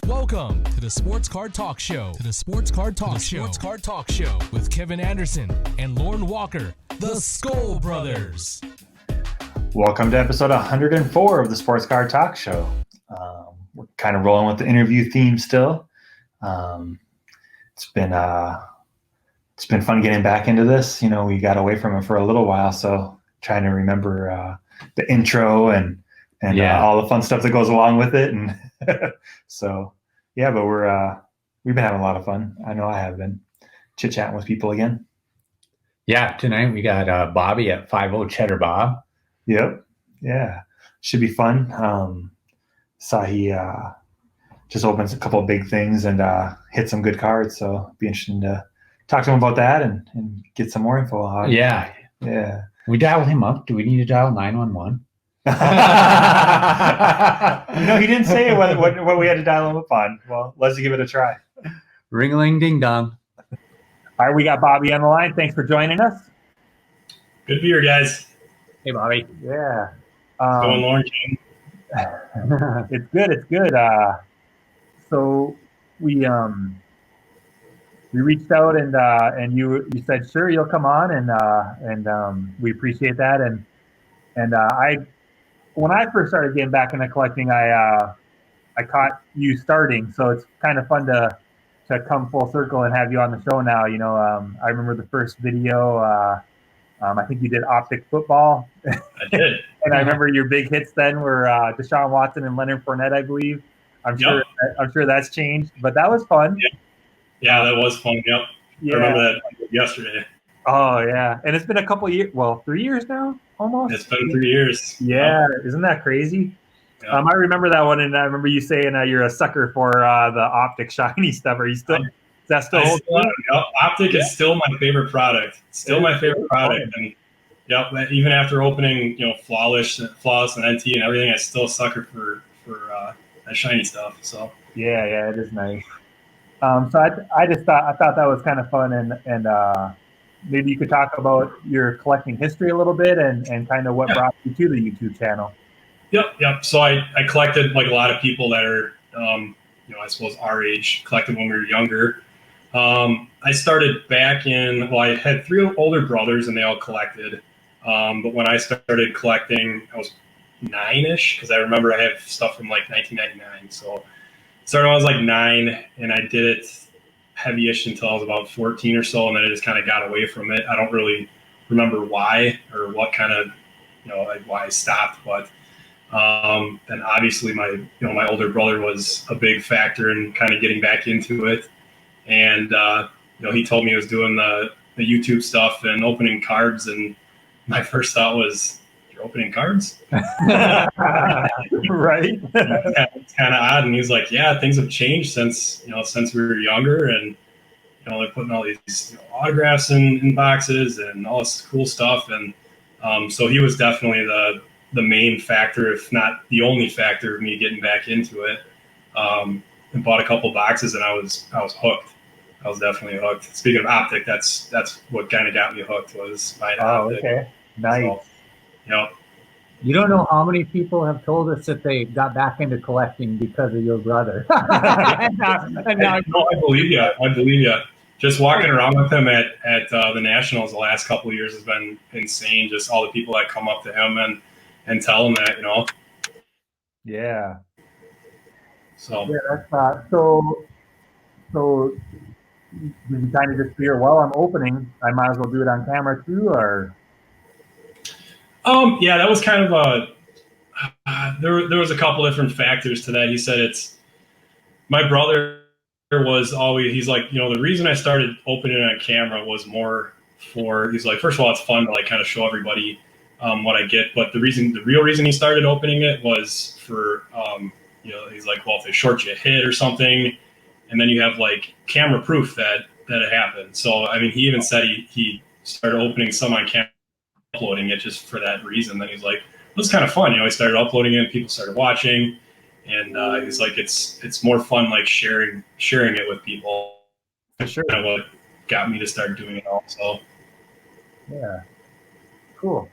Welcome to the Sports Card Talk Show. With Kevin Anderson and Lorn Walker, the Skull Brothers. Welcome to episode 104 of the Sports Card Talk Show. We're kind of rolling with the interview theme still. It's been fun getting back into this. You know, we got away from it for a little while, so trying to remember the intro and all the fun stuff that goes along with it. And so, yeah, but we've been having a lot of fun. I know I have been chit-chatting with people again. Yeah, tonight we got Bobby at 50 Cheddar Bob. Yep. Yeah. Should be fun. Saw he just opens a couple of big things and hit some good cards. So it'd be interesting to talk to him about that and get some more info. Yeah. We dial him up. Do we need to dial 911? No, he didn't say what we had to dial him up on. Well, let's give it a try. Ring-a-ling ding dong. All right, we got Bobby on the line. Thanks for joining us. Good to be here, guys. Hey, Bobby. Yeah. Going Lorn. It's good. So we reached out and you said sure you'll come on and we appreciate that and when I first started getting back into collecting I caught you starting, so it's kind of fun to come full circle and have you on the show now. You know, I remember the first video. I think you did optic football. I did. And I remember your big hits then were Deshaun Watson and Leonard Fournette, I believe. I'm sure that's changed, but that was fun. Yeah, that was fun. Yep. Yeah. I remember that yesterday. Oh yeah, and it's been a couple years. Well, 3 years now, almost. It's been 3 years. Yeah, isn't that crazy? Yeah. I remember that one, and I remember you saying you're a sucker for the optic shiny stuff. Are you still? Is that still? Optic is still my favorite product. Still my favorite product, and even after opening, flawless and NT and everything, I still sucker for that shiny stuff. So yeah, it is nice. So I thought that was kind of fun, and maybe you could talk about your collecting history a little bit and kind of what brought you to the YouTube channel. Yep. So I collected like a lot of people that are, I suppose our age, collected when we were younger. I started back I had 3 older brothers and they all collected. But when I started collecting, I was 9-ish because I remember I have stuff from like 1999. So started when I was like 9 and I did it heavy-ish until I was about 14 or so, and then I just kind of got away from it. I don't really remember why or what kind of, why I stopped, but and obviously my older brother was a big factor in kind of getting back into it, and he told me he was doing the YouTube stuff and opening cards, and my first thought was, "You're opening cards?" Right. It's kind of odd, and he was like, "Yeah, things have changed since we were younger, and they're putting all these autographs in boxes and all this cool stuff." And so he was definitely the main factor, if not the only factor, of me getting back into it. And bought a couple boxes, and I was hooked. I was definitely hooked. Speaking of optic, that's what kind of got me hooked was buying optic. Okay, nice. So, You don't know how many people have told us that they got back into collecting because of your brother. I believe you. Just walking around with him at the Nationals the last couple of years has been insane. Just all the people that come up to him and tell him that, Yeah. So yeah, that's so. Did you kind of just figure, well, I'm opening, I might as well do it on camera too, or? Yeah, that was kind of there was a couple different factors to that. He said my brother was always, he's like, the reason I started opening it on camera was more he's like, first of all, it's fun to like kind of show everybody what I get. But the real reason he started opening it was for, he's like, well, if they short you a hit or something, and then you have like camera proof that it happened. So, I mean, he even said he started opening some on camera, uploading it just for that reason. Then he's like, it was kind of fun. He started uploading it, people started watching, and he's like, it's more fun like sharing it with people. For sure. Kind of what got me to start doing it also. Yeah. Cool.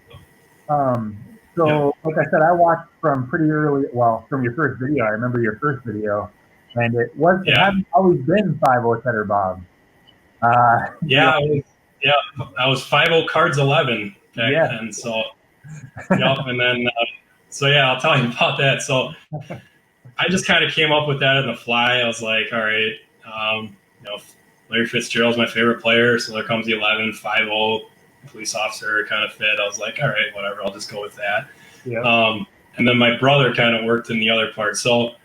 So like I said, I watched from pretty early, from your first video. I remember your first video. And it hadn't always been 50 Cheddar Bob. I was 50 cards 11 back then. So, and then I'll tell you about that. So, I just kind of came up with that on the fly. I was like, all right, Larry Fitzgerald's my favorite player, so there comes the 11, 50 police officer kind of fit. I was like, all right, whatever, I'll just go with that. Yeah. And then my brother kind of worked in the other part. So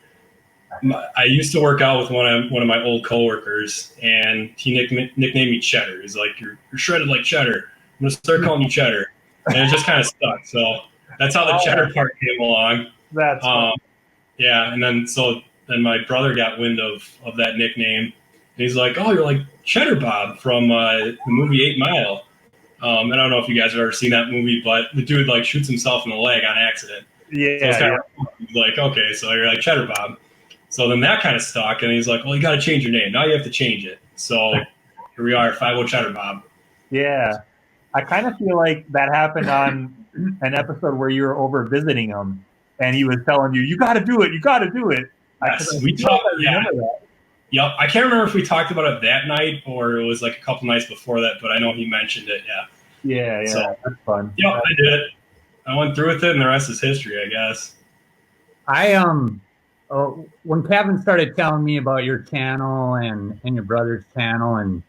I used to work out with one of my old coworkers, and he nicknamed me Cheddar. He's like, you're shredded like Cheddar. I'm going to start calling you Cheddar. And it just kind of stuck. So that's how the Cheddar part came along. That's fun. Yeah, and then my brother got wind of that nickname. And he's like, oh, you're like Cheddar Bob from the movie 8 Mile. I don't know if you guys have ever seen that movie, but the dude like shoots himself in the leg on accident. Yeah. So it's like, okay, so you're like Cheddar Bob. So then that kind of stuck, and he's like, well, you got to change your name. Now you have to change it. So here we are, 50 Cheddar Bob. Yeah. I kind of feel like that happened on an episode where you were over visiting him, and he was telling you, you got to do it. You got to do it. Yes, we talked. Yeah. Yep. I can't remember if we talked about it that night or it was like a couple nights before that, but I know he mentioned it. Yeah. Yeah. So, that's fun. Yep, I did it. I went through with it, and the rest is history, I guess. When Kevin started telling me about your channel and your brother's channel and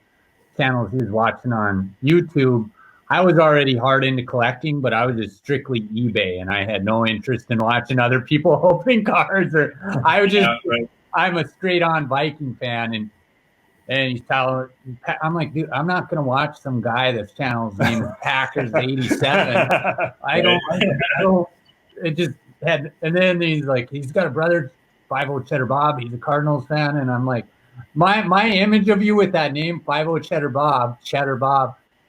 channels he was watching on YouTube, I was already hard into collecting, but I was just strictly eBay, and I had no interest in watching other people opening cards. I was just, I'm a straight-on Viking fan, and he's telling, I'm like, dude, I'm not gonna watch some guy that's channel's name is Packers 87. I don't. It just had, and then he's like, he's got a brother, 50 Cheddar Bob. He's a Cardinals fan, and I'm like, my image of you with that name, 50 Cheddar Bob,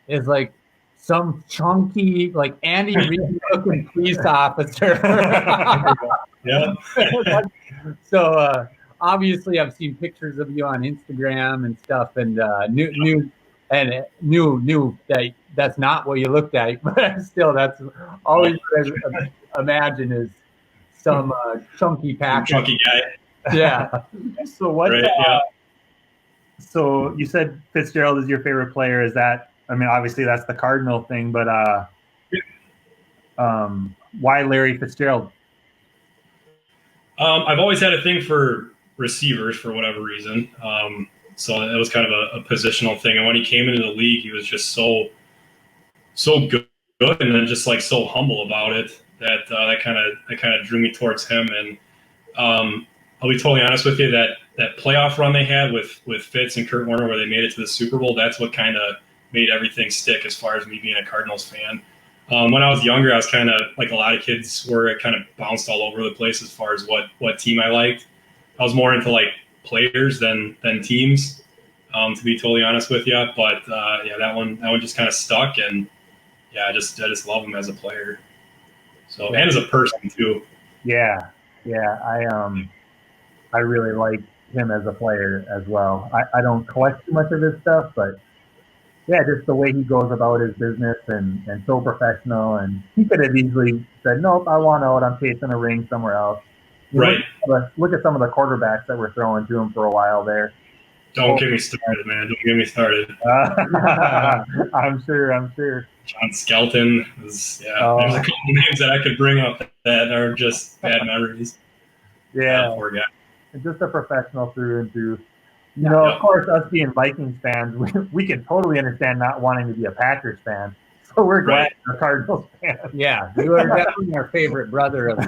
is like some chunky, like Andy Reid looking police officer. Yeah. So obviously, I've seen pictures of you on Instagram and stuff, and knew that that's not what you looked like, but still, that's always what I imagine is some chunky pack. Chunky guy. Yeah. So what? So you said Fitzgerald is your favorite player. Is that? I mean, obviously that's the Cardinal thing, but why Larry Fitzgerald? I've always had a thing for receivers for whatever reason. So it was kind of a positional thing. And when he came into the league, he was just so good, and then just like so humble about it that kind of drew me towards him. And I'll be totally honest with you, that playoff run they had with Fitz and Kurt Warner, where they made it to the Super Bowl, that's what kind of made everything stick as far as me being a Cardinals fan. When I was younger, I was kind of like a lot of kids were, kind of bounced all over the place as far as what team I liked. I was more into like players than teams, to be totally honest with you. But that one just kind of stuck, and I just love him as a player. So and as a person too. Yeah. I really like him as a player as well. I don't collect too much of his stuff, but yeah, just the way he goes about his business and so professional. And he could have easily said, nope, I want out. I'm chasing a ring somewhere else. Right. Look at some of the quarterbacks that were throwing to him for a while there. Don't get me started, man. Don't get me started. I'm sure. John Skelton was, there's a couple names that I could bring up that are just bad memories. Yeah. Poor guy. And just a professional through and through. You know, of course, us being Vikings fans, we can totally understand not wanting to be a Packers fan. So we're glad you're a Cardinals fan. Yeah, you are definitely our favorite brother of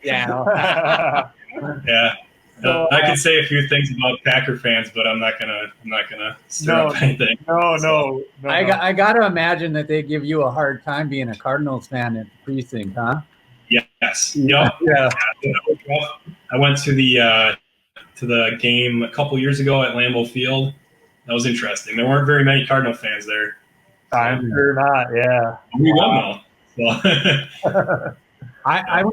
Yeah. I could say a few things about Packer fans, but I'm not gonna stir up anything. No. I gotta imagine that they give you a hard time being a Cardinals fan at the precinct, huh? Yes. Yeah. I went to the game a couple years ago at Lambeau Field. That was interesting. There weren't very many Cardinal fans there. I'm sure not. Yeah. We won though. So. I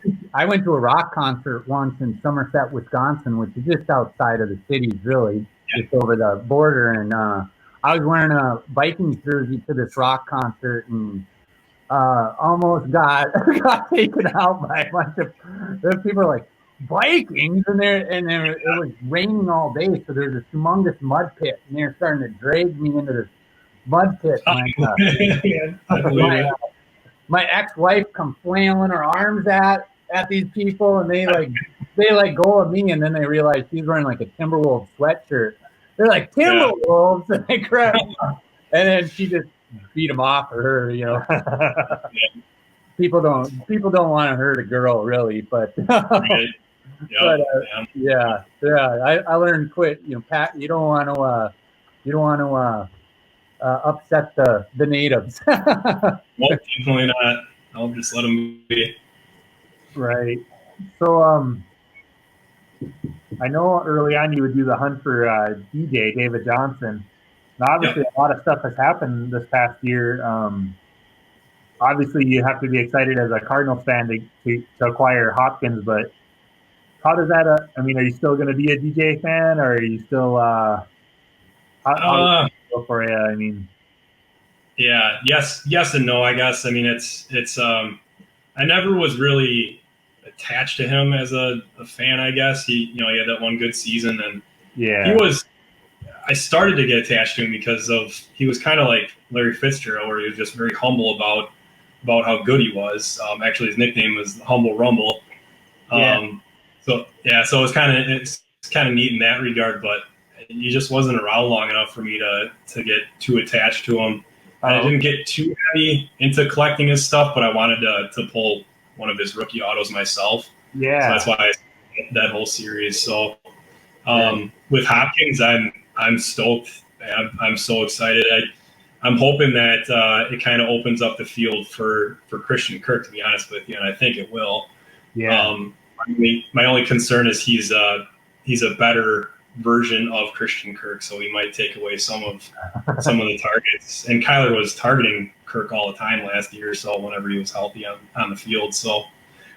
went to a rock concert once in Somerset, Wisconsin, which is just outside of the cities, really, just over the border. And I was wearing a Vikings jersey to this rock concert, and almost got taken out by a bunch of people. Are like, Vikings, and it was raining all day, so there's a humongous mud pit, and they're starting to drag me into this mud pit. My ex-wife come flailing her arms at these people, and they let go of me, and then they realize she's wearing like a Timberwolves sweatshirt. They're like, Timberwolves, and they grab her, and then she just beat them off for her, you know. People don't want to hurt a girl, really, but I learned quick. You know, Pat, you don't want to upset the natives. Well, definitely not. I'll just let them be. Right. So, I know early on you would do the hunt for DJ David Johnson. Now, obviously, a lot of stuff has happened this past year. Obviously, you have to be excited as a Cardinals fan to acquire Hopkins, but how does that? I mean, are you still going to be a DJ fan, or are you still? How does it go for you? I mean, yes and no. I guess. I mean, it's. I never was really attached to him as a fan. I guess he had that one good season, and he was. I started to get attached to him because he was kind of like Larry Fitzgerald, where he was just very humble about how good he was. Actually, his nickname was Humble Rumble. So it's kind of neat in that regard, but he just wasn't around long enough for me to get too attached to him. I didn't get too heavy into collecting his stuff, but I wanted to pull one of his rookie autos myself. Yeah, so that's why I that whole series. So with Hopkins, I'm stoked. I'm so excited. I'm hoping that it kind of opens up the field for Christian Kirk, to be honest with you, and I think it will. Yeah. My only concern is he's a better version of Christian Kirk, so he might take away some of the targets. And Kyler was targeting Kirk all the time last year, so whenever he was healthy on the field. So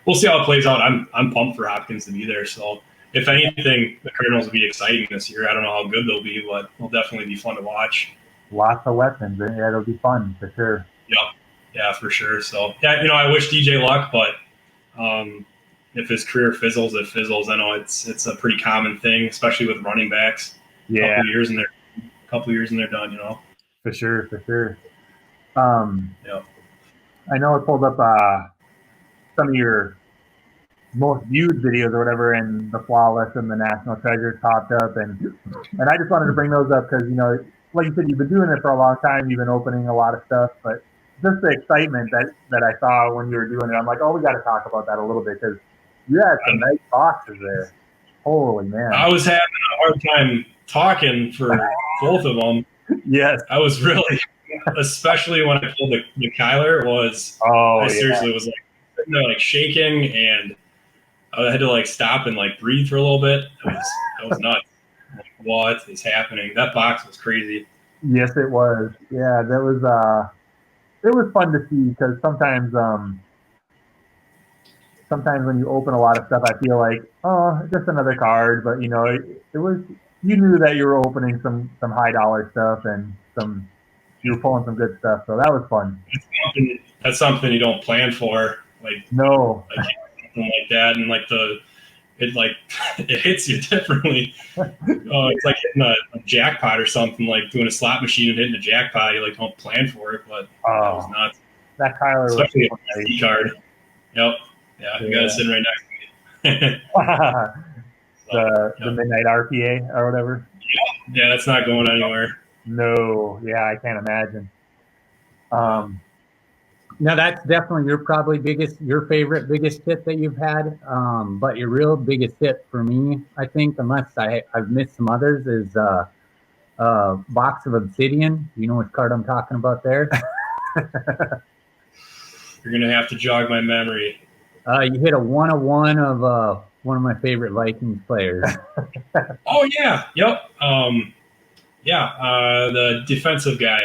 we'll see how it plays out. I'm pumped for Hopkins to be there. So if anything, the Cardinals will be exciting this year. I don't know how good they'll be, but it'll definitely be fun to watch. Lots of weapons. Yeah, it'll be fun for sure. Yeah, for sure. So I wish DJ luck, but if his career fizzles, it fizzles. I know it's a pretty common thing, especially with running backs. Yeah, couple years and they're done. For sure. I know I pulled up some of your most viewed videos or whatever, and the Flawless and the National Treasures popped up, and I just wanted to bring those up because like you said, you've been doing it for a long time. You've been opening a lot of stuff, but just the excitement that I saw when you were doing it, I'm like, we got to talk about that a little bit because you had some nice boxes there. Holy man! I was having a hard time talking for both of them. Yes, I was really, especially when I pulled the Kyler. I seriously was like sitting there like shaking, and I had to like stop and like breathe for a little bit. That was nuts. Like, what is happening? That box was crazy. Yes, it was. Yeah, that was. It was fun to see because sometimes when you open a lot of stuff, I feel like, just another card. But it was. You knew that you were opening some high dollar stuff and you were pulling some good stuff. So that was fun. That's something you don't plan for. Like no, like something like that, and like it hits you differently. It's like hitting a jackpot or something, like doing a slot machine and hitting a jackpot. You like don't plan for it, but that was nuts. That Kyler especially was a SD card. Yep. Yeah, you got it sitting right next to me. The Midnight RPA or whatever. Yeah, that's not going anywhere. No, yeah, I can't imagine. Now that's definitely your favorite biggest hit that you've had. But your real biggest hit for me, I think, unless I've missed some others, is Box of Obsidian. You know which card I'm talking about there? You're gonna have to jog my memory. You hit a 101 of one of my favorite Vikings players. Oh yeah, yep. The defensive guy.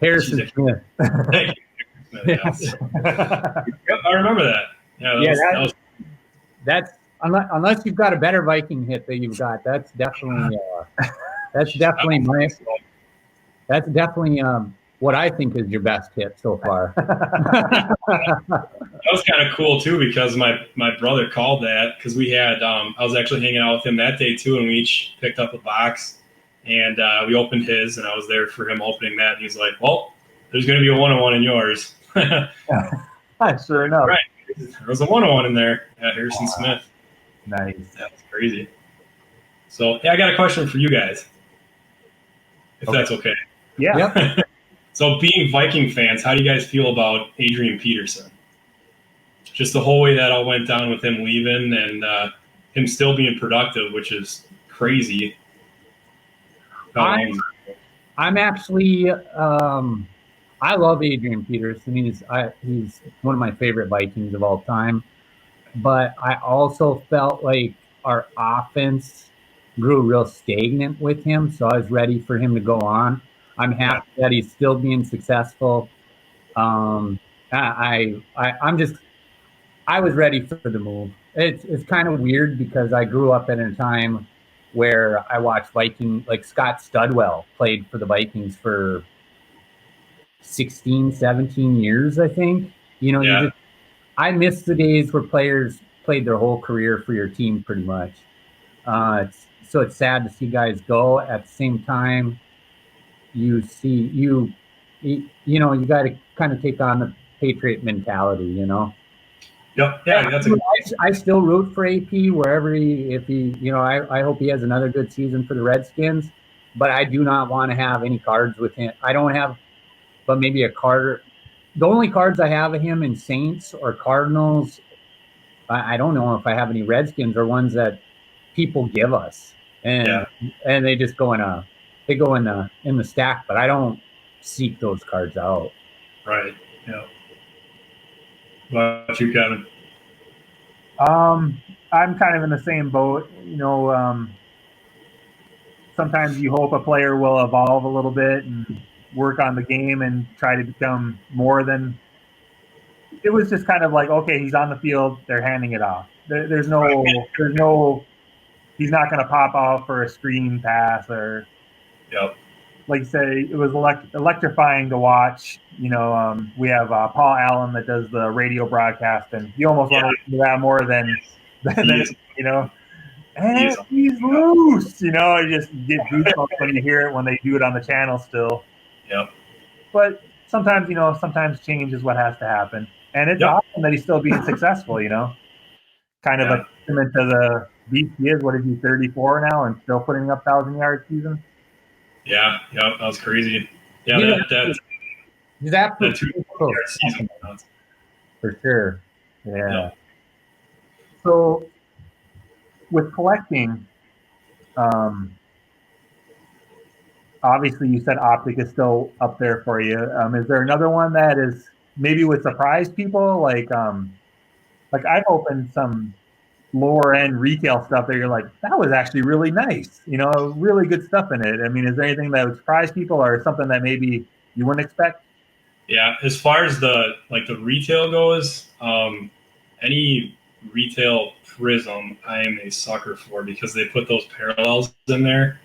Harrison Smith. Yes. Yep, I remember that. Yeah, that's unless you've got a better Viking hit that you've got. That's definitely what I think is your best hit so far. That was kind of cool too, because my brother called that because we had I was actually hanging out with him that day too, and we each picked up a box, and we opened his, and I was there for him opening that, and he's like, "Well, there's going to be a 101 in yours." Sure enough. Right, there was a 101 in there at Harrison Smith. Nice. That's crazy. So, I got a question for you guys, if that's okay. Yeah. Yep. So, being Viking fans, how do you guys feel about Adrian Peterson? Just the whole way that all went down with him leaving and him still being productive, which is crazy. I'm actually I love Adrian Peterson. He's one of my favorite Vikings of all time. But I also felt like our offense grew real stagnant with him, so I was ready for him to go on. I'm happy that he's still being successful. I was ready for the move. It's kind of weird because I grew up in a time where I watched Viking, like Scott Studwell played for the Vikings for 16, 17 years, I think. You know, I miss the days where players played their whole career for your team pretty much. So it's sad to see guys go. At the same time, you got to kind of take on the Patriot mentality, you know? Yep. Yeah, I still root for AP wherever I hope he has another good season for the Redskins, but I do not want to have any cards with him. I don't have, but maybe a card. The only cards I have of him in Saints or Cardinals, I don't know if I have any Redskins or ones that people give us, and they just go in the stack, but I don't seek those cards out. Right. Yeah. What about you, Kevin? I'm kind of in the same boat. You know, sometimes you hope a player will evolve a little bit and work on the game and try to become more than. It was just kind of like, okay, he's on the field, they're handing it off. There's no, he's not going to pop off for a screen pass or. Yep. Like you say, it was electrifying to watch. You know, we have Paul Allen that does the radio broadcast, and you almost want to listen to that more than you know. And he's loose, you know. You just get goosebumps when you hear it when they do it on the channel still. Yep. But sometimes, sometimes change is what has to happen, and it's awesome that he's still being successful. You know, kind of a testament to the beast he is. What is he, 34 now, and still putting up 1,000-yard seasons? Yeah, that was crazy. Yeah, he's absolutely close. Season. For sure. Yeah. So, with collecting, obviously you said Optic is still up there for you. Is there another one that is maybe would surprise people? Like I've opened some lower end retail stuff that you're like, that was actually really nice, really good stuff in it. I mean, is there anything that would surprise people or something that maybe you wouldn't expect? Yeah, as far as the retail goes, any retail prism I am a sucker for because they put those parallels in there.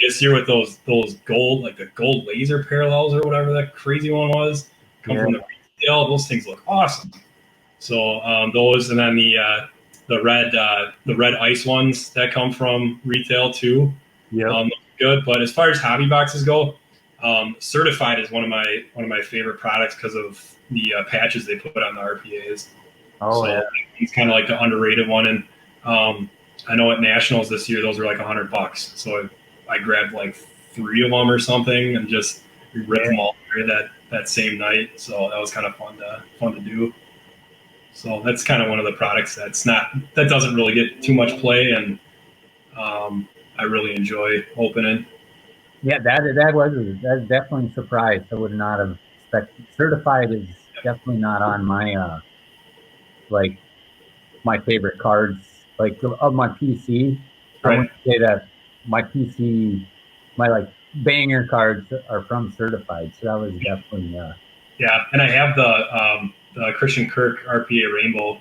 This year with those gold, like the gold laser parallels or whatever that crazy one was, come from the retail, those things look awesome. So those, and then the red ice ones that come from retail too. Yeah, good. But as far as hobby boxes go, Certified is one of my favorite products because of the patches they put on the RPAs. He's kind of like the underrated one, and I know at Nationals this year those were like $100. So I grabbed like 3 of them or something and just ripped them all through that same night. So that was kind of fun to do. So that's kind of one of the products that doesn't really get too much play, and I really enjoy opening. Yeah, that was definitely a surprise. I would not have expected. Certified is definitely not on my my favorite cards, like of my PC. Right. I would say that my PC, my banger cards are from Certified, so that was definitely yeah. And I have the Christian Kirk RPA Rainbow.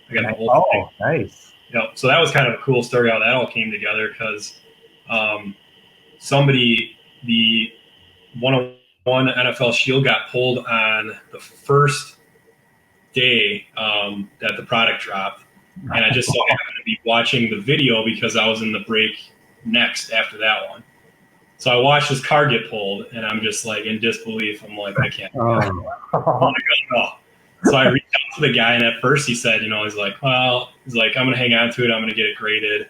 I got the whole thing. Nice. Yeah, so that was kind of a cool story how that all came together because somebody, one of one NFL Shield got pulled on the first day that the product dropped. And I just so happened to be watching the video because I was in the break next after that one. So I watched this card get pulled, and I'm just like in disbelief. I'm like, I can't. Oh my God. So I reached out to the guy, and at first he said, he's like, I'm going to hang on to it. I'm going to get it graded.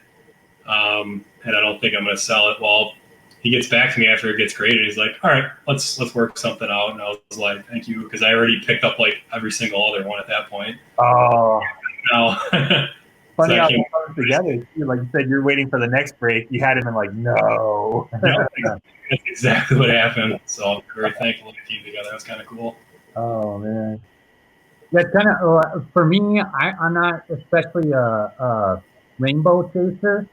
And I don't think I'm going to sell it. Well, he gets back to me after it gets graded. He's like, all right, let's work something out. And I was like, thank you. Because I already picked up like every single other one at that point. Oh. No. Funny how it comes together. Like you said, you're waiting for the next break. You had him and like, no. That's exactly what happened. So very thankful we came together. That was kind of cool. Oh, man. That's kind of, for me, I'm not especially a rainbow chaser.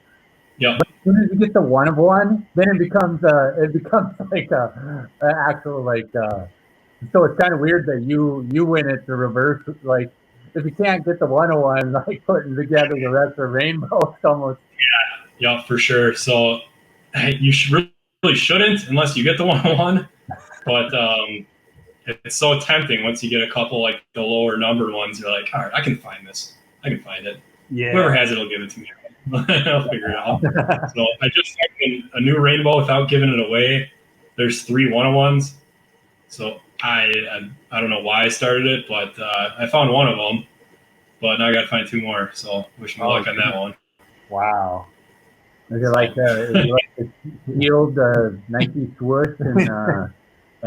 Yeah. But as soon as you get the one of one, then it becomes like a actual like. So it's kind of weird that you win it the reverse. Like if you can't get the 101, like putting together the rest of the rainbow, it's almost. Yeah, for sure. So you really shouldn't unless you get the 101. But it's so tempting once you get a couple like the lower numbered ones. You're like, all right, I can find this. I can find it. Yeah. Whoever has it will give it to me. I'll figure it out. So I just found a new rainbow without giving it away. There's 3 101s. So I don't know why I started it, but I found one of them. But now I got to find 2 more. So wish me luck on that one. Wow. Is it like the field Nike swoosh and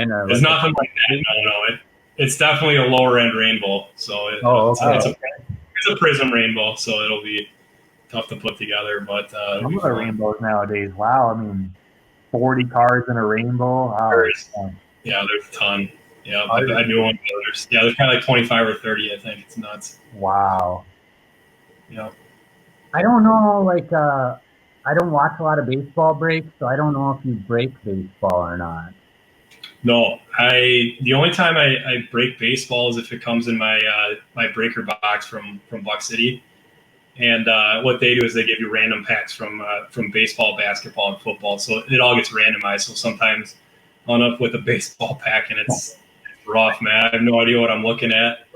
it's nothing like that. No. It's definitely a lower end rainbow. So it's a prism rainbow. So it'll be tough to put together, but some of the rainbows nowadays. Wow, I mean, 40 cards in a rainbow. Wow. There's a ton. Yeah, I do one. There's probably like 25 or 30. I think it's nuts. Wow. Yeah. I don't know. Like, I don't watch a lot of baseball breaks, so I don't know if you break baseball or not. No, the only time I break baseball is if it comes in my my breaker box from Buck City. And what they do is they give you random packs from baseball, basketball, and football. So it all gets randomized. So sometimes I'll end up with a baseball pack, and it's rough, man. I have no idea what I'm looking at.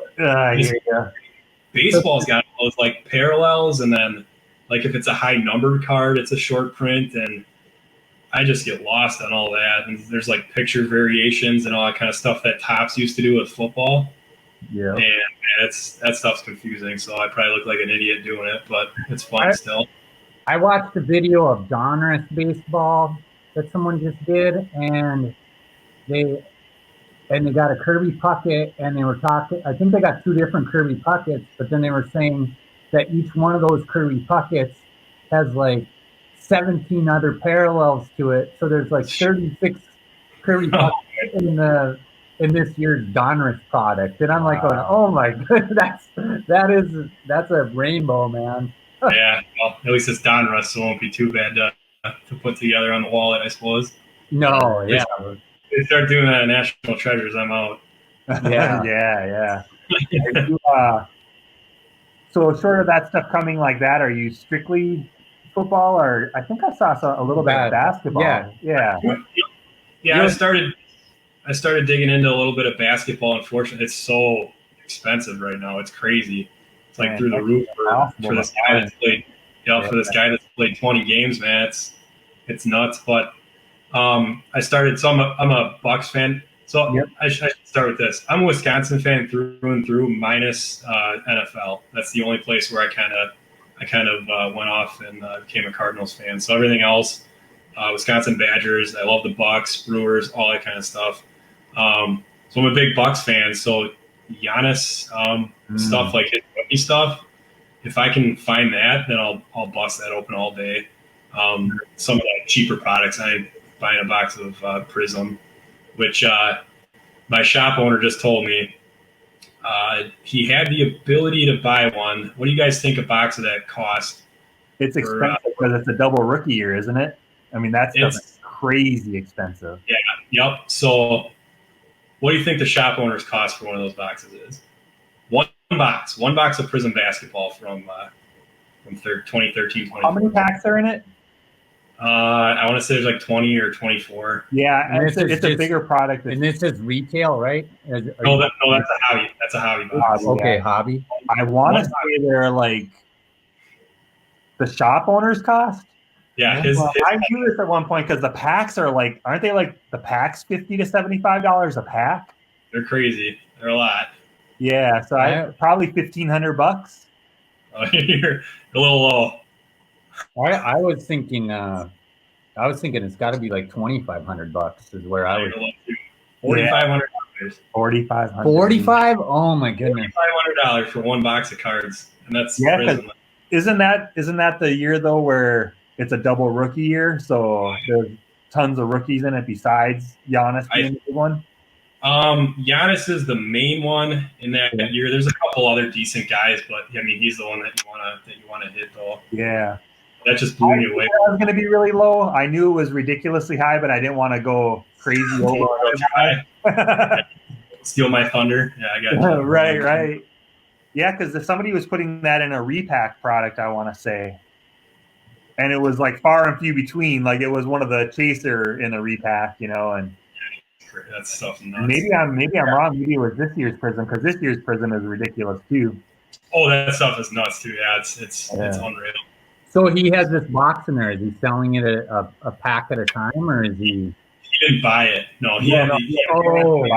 Baseball's got those like parallels, and then like if it's a high numbered card, it's a short print, and I just get lost on all that. And there's like picture variations and all that kind of stuff that Topps used to do with football. Yeah. And that stuff's confusing, so I probably look like an idiot doing it, but it's fun still. I watched a video of Donruss baseball that someone just did, and they got a Kirby Puckett, and they were talking. I think they got 2 different Kirby Puckets, but then they were saying that each one of those Kirby Puckets has like 17 other parallels to it. So there's like 36 Kirby Puckets in this year's Donruss product, and I'm like, going, oh my goodness, that's a rainbow, man. Yeah, well, at least it's Donruss, so it won't be too bad to put together on the wallet, I suppose. No, yeah. They start doing that at National Treasures, I'm out. Yeah, yeah. So short of that stuff coming like that, are you strictly football, or I think I saw a little bit of basketball? Yeah. I started digging into a little bit of basketball. Unfortunately, it's so expensive right now. It's crazy. It's like through the roof for this guy that's played. For this guy that's played 20 games, man, it's nuts. But I started. So I'm a Bucks fan. So I should start with this. I'm a Wisconsin fan through and through, minus NFL. That's the only place where I kind of went off and became a Cardinals fan. So everything else, Wisconsin Badgers. I love the Bucks, Brewers, all that kind of stuff. So I'm a big Bucks fan. So Giannis stuff, like his rookie stuff, if I can find that, then I'll bust that open all day. Some of the cheaper products, I buy in a box of Prism, which my shop owner just told me he had the ability to buy one. What do you guys think a box of that cost? It's expensive because it's a double rookie year, isn't it? I mean, that's crazy expensive. Yeah. Yep. So what do you think the shop owner's cost for one of those boxes is? One box of Prism basketball from 2013. How many packs are in it? I want to say there's like 20 or 24. Yeah, And it's a bigger product. And this is retail, right? No, that's a hobby. That's a hobby box. Okay, Yeah. hobby. I want to say they're like the shop owners cost. Yeah, I knew this at one point because the packs are like, aren't they like the packs $50 to $75 a pack? they're crazy. They're a lot. Yeah, so I probably $1,500. You're a little low. I was thinking it's got to be like $2,500 is where I was. $4,500. $4,500. 45? Oh my goodness! $4,500 for one box of cards, and that's Isn't that the year though where it's a double rookie year? So there's tons of rookies in it besides Giannis being the big one. Giannis is the main one in that year. There's a couple other decent guys, but I mean he's the one that you wanna hit though. Yeah. That just blew me away. I was going to be really low. I knew it was ridiculously high, but I didn't want to go crazy over high. Steal my thunder. Yeah, I got you. Right. Yeah, because if somebody was putting that in a repack product, I want to say, and it was like far and few between. Like it was one of the chaser in a repack, and that's stuff nuts. Maybe I'm wrong. Maybe it was this year's Prism because this year's Prism is ridiculous too. Oh, that stuff is nuts too. Yeah, it's unreal. So he has this box in there. Is he selling it a pack at a time, or is he? He didn't buy it. No, he had the ability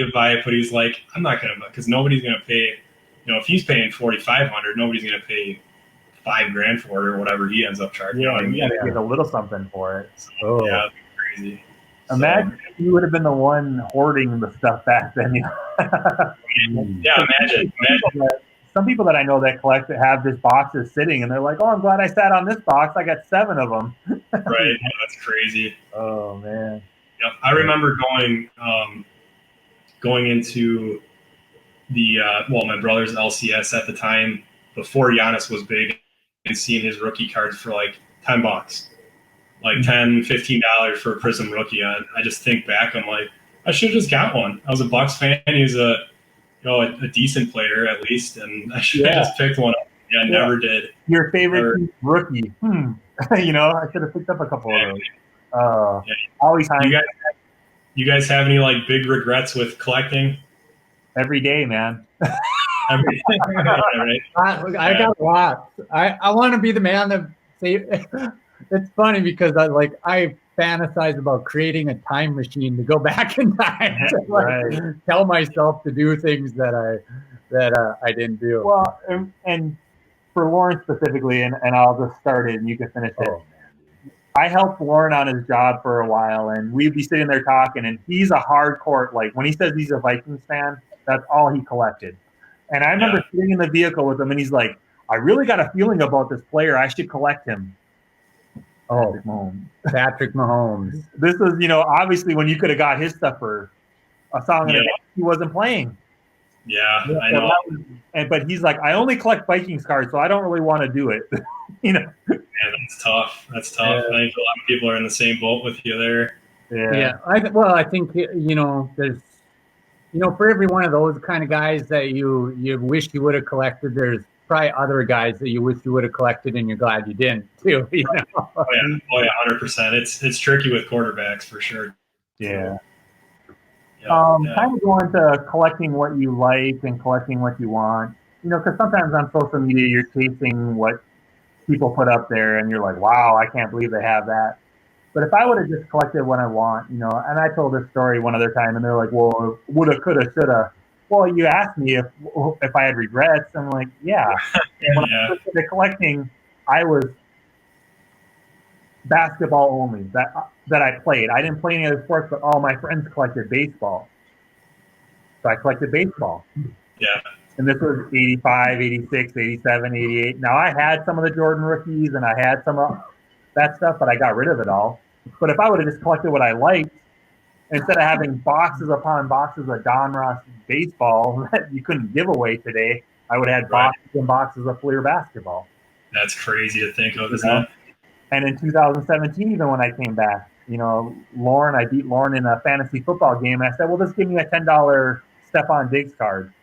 to buy it, but he's like, I'm not gonna, because nobody's gonna pay. If he's paying $4,500, nobody's gonna pay $5,000 for it or whatever he ends up charging. Yeah, you gotta get a little something for it. So, yeah, that'd be crazy. Imagine if you would have been the one hoarding the stuff back then. Yeah, imagine. Some people that I know that collect that have this boxes sitting, and they're like, "Oh, I'm glad I sat on this box. I got 7 of them." Right, that's crazy. Oh man. Yeah, I remember going into the my brother's LCS at the time before Giannis was big, and seeing his rookie cards for like $10, like $10, $15 for a Prism rookie. I just think back, I'm like, I should have just got one. I was a Bucks fan. He was a decent player at least, and I should have just picked one up. Yeah, I never did. Your favorite rookie? I should have picked up a couple of those. Always time. You guys have any like big regrets with collecting? Every day, man. Every day, right? I got lots. I want to be the man that say. It's funny because I fantasize about creating a time machine to go back in time to tell myself to do things that I didn't do. Well, and for Lorn specifically, and I'll just start it and you can finish it. I helped Lorn on his job for a while, and we'd be sitting there talking, and he's a hardcore, like when he says he's a Vikings fan, that's all he collected. And I remember sitting in the vehicle with him, and he's like, I really got a feeling about this player. I should collect him. Patrick Mahomes. This was, obviously when you could have got his stuff for a song and he wasn't playing. Yeah, I know. But he's like, I only collect Vikings cards, so I don't really want to do it. Man, that's tough. That's tough. I think a lot of people are in the same boat with you there. Yeah. I think there's, for every one of those kind of guys that you wish you would have collected, there's probably other guys that you wish you would have collected and you're glad you didn't too. Oh yeah, 100%. It's tricky with quarterbacks for sure. Yeah. Kind of going to collecting what you like and collecting what you want. Because sometimes on social media you're chasing what people put up there, and you're like, "Wow, I can't believe they have that." But if I would have just collected what I want, and I told this story one other time, and they're like, "Well, woulda, coulda, shoulda." Well, you asked me if I had regrets. I'm like, yeah. When I started collecting, I was basketball only that I played. I didn't play any other sports, but all my friends collected baseball. So I collected baseball. Yeah. And this was 85, 86, 87, 88. Now, I had some of the Jordan rookies, and I had some of that stuff, but I got rid of it all. But if I would have just collected what I liked, instead of having boxes upon boxes of Don Ross baseball that you couldn't give away today, I would have had boxes and boxes of Fleer basketball. That's crazy to think of, isn't it? And in 2017, even when I came back, I beat Lorn in a fantasy football game. And I said, well, just give me a $10 Stephon Diggs card.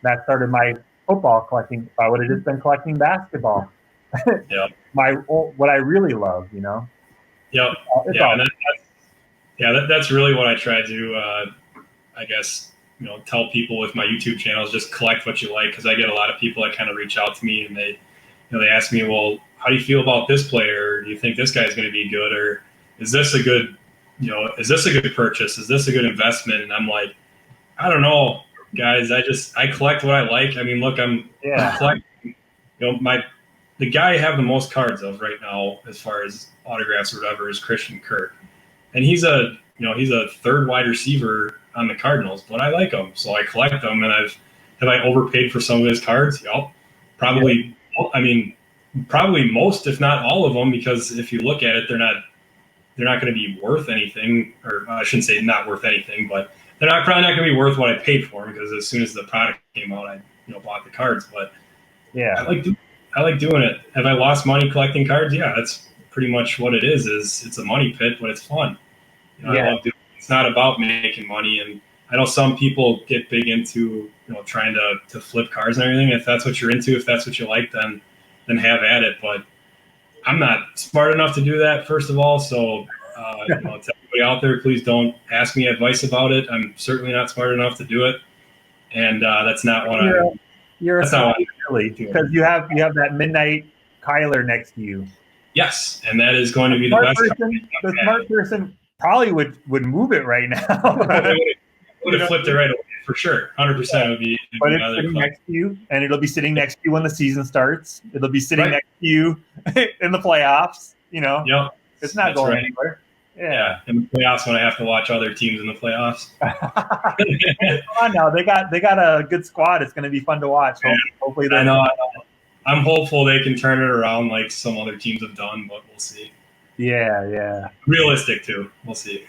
That started my football collecting. If I would have just been collecting basketball. what I really love, Yep. It's Yeah. all- That's really what I try to, I guess, tell people with my YouTube channel is just collect what you like. Because I get a lot of people that kind of reach out to me and they ask me, well, how do you feel about this player? Do you think this guy's going to be good? Or is this a good, is this a good purchase? Is this a good investment? And I'm like, I don't know, guys. I collect what I like. I mean, look, I'm collecting, the guy I have the most cards of right now, as far as autographs or whatever, is Christian Kirk. And he's a third wide receiver on the Cardinals, but I like him. So I collect them. And have I overpaid for some of his cards? Yep. Probably. Yeah. I mean, probably most, if not all of them, because if you look at it, they're not going to be worth anything, or I shouldn't say not worth anything, but they're probably not going to be worth what I paid for them, because as soon as the product came out, I bought the cards. But yeah, I like doing it. Have I lost money collecting cards? Yeah, that's pretty much what it is. It's a money pit, but it's fun. I love doing it. It's not about making money, and I know some people get big into trying to flip cards and everything. If that's what you're into, if that's what you like, then have at it. But I'm not smart enough to do that, first of all. So, to everybody out there, please don't ask me advice about it. I'm certainly not smart enough to do it, and that's not what you're really, because you have that midnight Kyler next to you. Yes, and that is going to be the best. The smart person probably would move it right now. would have flipped it right away for sure. 100% would be. But it's sitting next to you, and it'll be sitting next to you when the season starts. It'll be sitting next to you in the playoffs. Yep. It's not going anywhere. Yeah. In the playoffs, when I have to watch other teams in the playoffs. Come on now, they got a good squad. It's going to be fun to watch. Hopefully, I know. I'm hopeful they can turn it around like some other teams have done, but we'll see. Yeah. Realistic too. We'll see.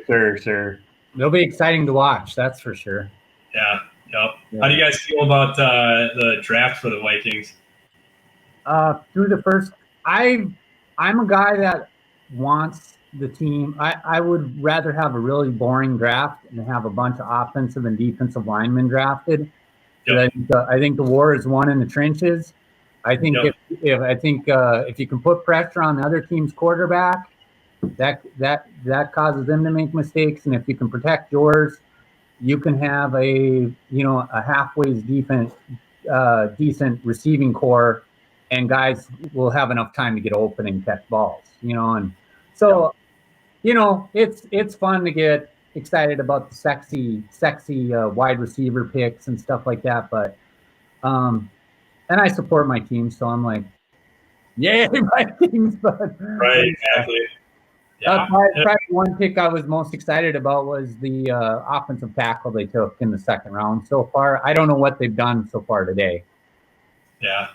Sure. It'll be exciting to watch. That's for sure. Yeah. Yep. Yeah. How do you guys feel about the draft for the Vikings? Through the first, I'm a guy that wants the team. I would rather have a really boring draft and have a bunch of offensive and defensive linemen drafted. Yep. I think the war is won in the trenches. I think if you can put pressure on the other team's quarterback, that causes them to make mistakes, and if you can protect yours, you can have a halfway decent receiving core, and guys will have enough time to get open and catch balls. And so it's fun to get excited about the sexy wide receiver picks and stuff like that, but and I support my team, so I'm like, yay, my teams. But right, exactly. Yeah. Probably one pick I was most excited about was the offensive tackle they took in the second round so far. I don't know what they've done so far today. Yeah,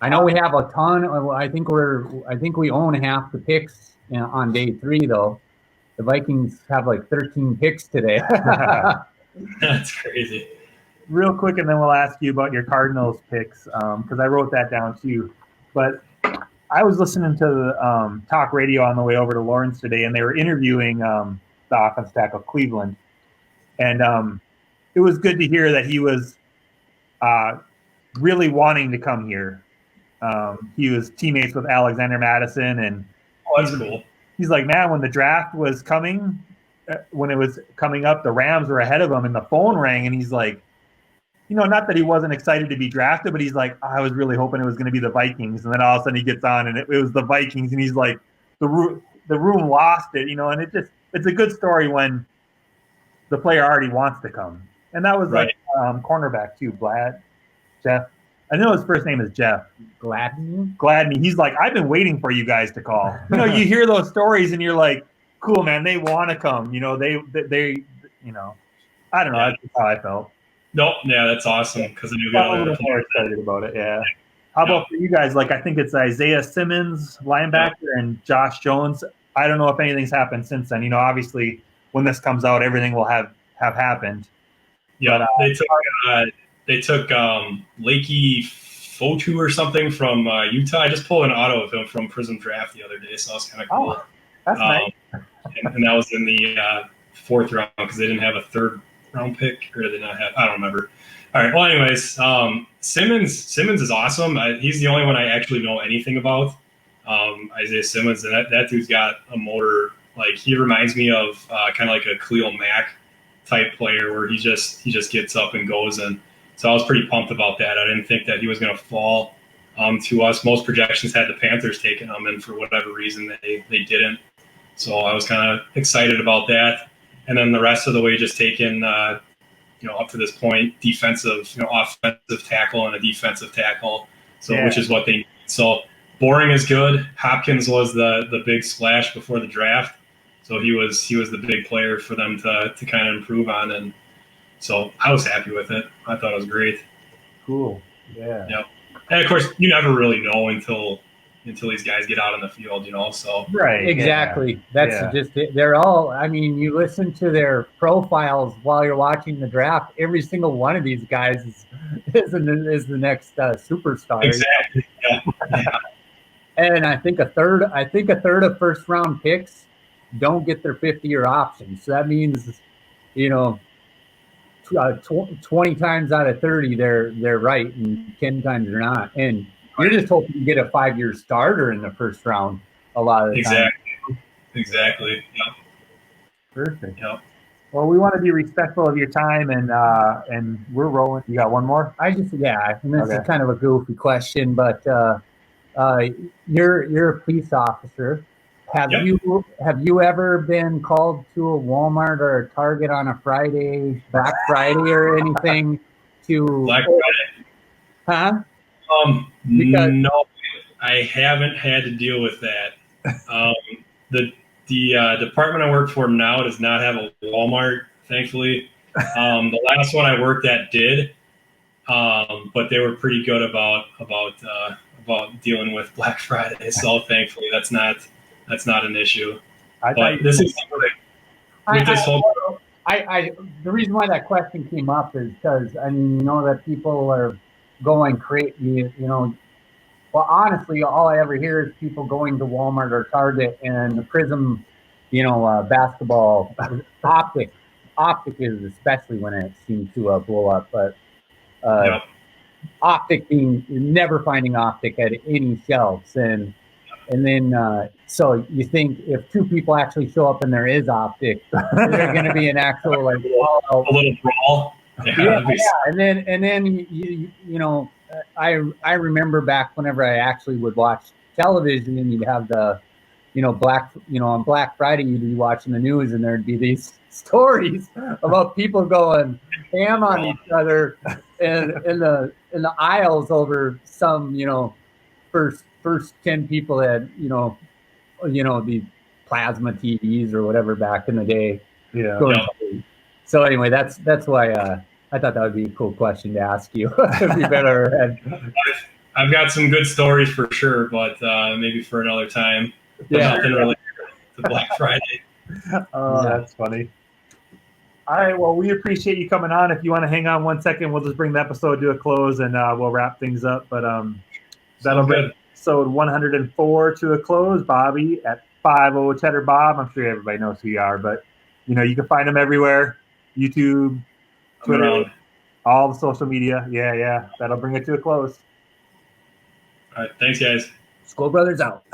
I know we have a ton. I think we own half the picks on day 3, though. The Vikings have like 13 picks today. That's crazy. Real quick, and then we'll ask you about your Cardinals picks, because I wrote that down too. But I was listening to the talk radio on the way over to Lawrence today, and they were interviewing the offensive tackle Cleveland. And it was good to hear that he was really wanting to come here. He was teammates with Alexander Madison, and that's cool. He's like, man, when the draft was coming, when it was coming up, the Rams were ahead of him, and the phone rang, and he's like, not that he wasn't excited to be drafted, but he's like, I was really hoping it was going to be the Vikings. And then all of a sudden he gets on and it was the Vikings. And he's like, the room lost it, and it's a good story when the player already wants to come. And that was right. Like cornerback too, Jeff. I know his first name is Jeff. Gladney. He's like, I've been waiting for you guys to call. You hear those stories and you're like, cool, man, they want to come. They I don't know. Yeah. That's how I felt. No, yeah, that's awesome because you got a little more excited about it. Yeah. How about for you guys? Like, I think it's Isaiah Simmons, linebacker, and Josh Jones. I don't know if anything's happened since then. Obviously, when this comes out, everything will have happened. Yeah, but, they took Lakey Fotu or something from Utah. I just pulled an auto of him from Prism Draft the other day, so that was kind of cool. Oh, that's nice. and that was in the 4th round because they didn't have a 3rd round pick, or did they not have? I don't remember. All right. Well, anyways, Simmons is awesome. He's the only one I actually know anything about. Isaiah Simmons, and that dude's got a motor. Like, he reminds me of kind of like a Khalil Mack type player, where he just gets up and goes. And so I was pretty pumped about that. I didn't think that he was going to fall to us. Most projections had the Panthers taking him, and for whatever reason they didn't. So I was kind of excited about that. And then the rest of the way, just taking up to this point, offensive tackle and a defensive tackle. So which is what they need. So Boring is good. Hopkins was the big splash before the draft. So he was the big player for them to kind of improve on, and so I was happy with it. I thought it was great. Cool. Yeah. Yeah. And of course, you never really know until these guys get out on the field, So Right. Exactly. That's just it. They're all. I mean, you listen to their profiles while you're watching the draft. Every single one of these guys is the next superstar. Exactly. Yeah. And I think a third of first round picks don't get their 5th-year option. So that means, 20 times out of 30 they're right, and 10 times they're not. And you're just hoping to get a 5-year starter in the first round a lot of the time. Exactly. Yeah. Perfect. Yeah. Well, we want to be respectful of your time, and we're rolling. You got one more? And this is kind of a goofy question, but you're a police officer. Have you ever been called to a Walmart or a Target on a Black Friday or anything to Black Friday? Huh? No, I haven't had to deal with that. The department I work for now does not have a Walmart, thankfully. The last one I worked at did, but they were pretty good about dealing with Black Friday. So thankfully, that's not an issue. But this is the reason why that question came up is because that people are going crazy. Well, honestly, all I ever hear is people going to Walmart or Target and the Prism, basketball optic is especially when it seems to blow up. But optic being never finding optic at any shelves, and then so you think if 2 people actually show up and there is optic, there's going to be an actual a little brawl. Yeah. And then I remember back whenever I actually would watch television, and you'd have the on Black Friday you'd be watching the news, and there'd be these stories about people going ham on each other in the aisles over some first 10 people had the plasma TVs or whatever back in the day. So anyway, that's why I thought that would be a cool question to ask you. If you've ever had. I've got some good stories for sure, but maybe for another time. Nothing related to Black Friday. That's funny. All right, well, we appreciate you coming on. If you want to hang on 1 second, we'll just bring the episode to a close, and we'll wrap things up. But that'll bring episode 104 to a close. Bobby at 50 Cheddar Bob. I'm sure everybody knows who you are, but you can find him everywhere: YouTube, Twitter, all the social media. Yeah. That'll bring it to a close. All right, thanks, guys. School Brothers out.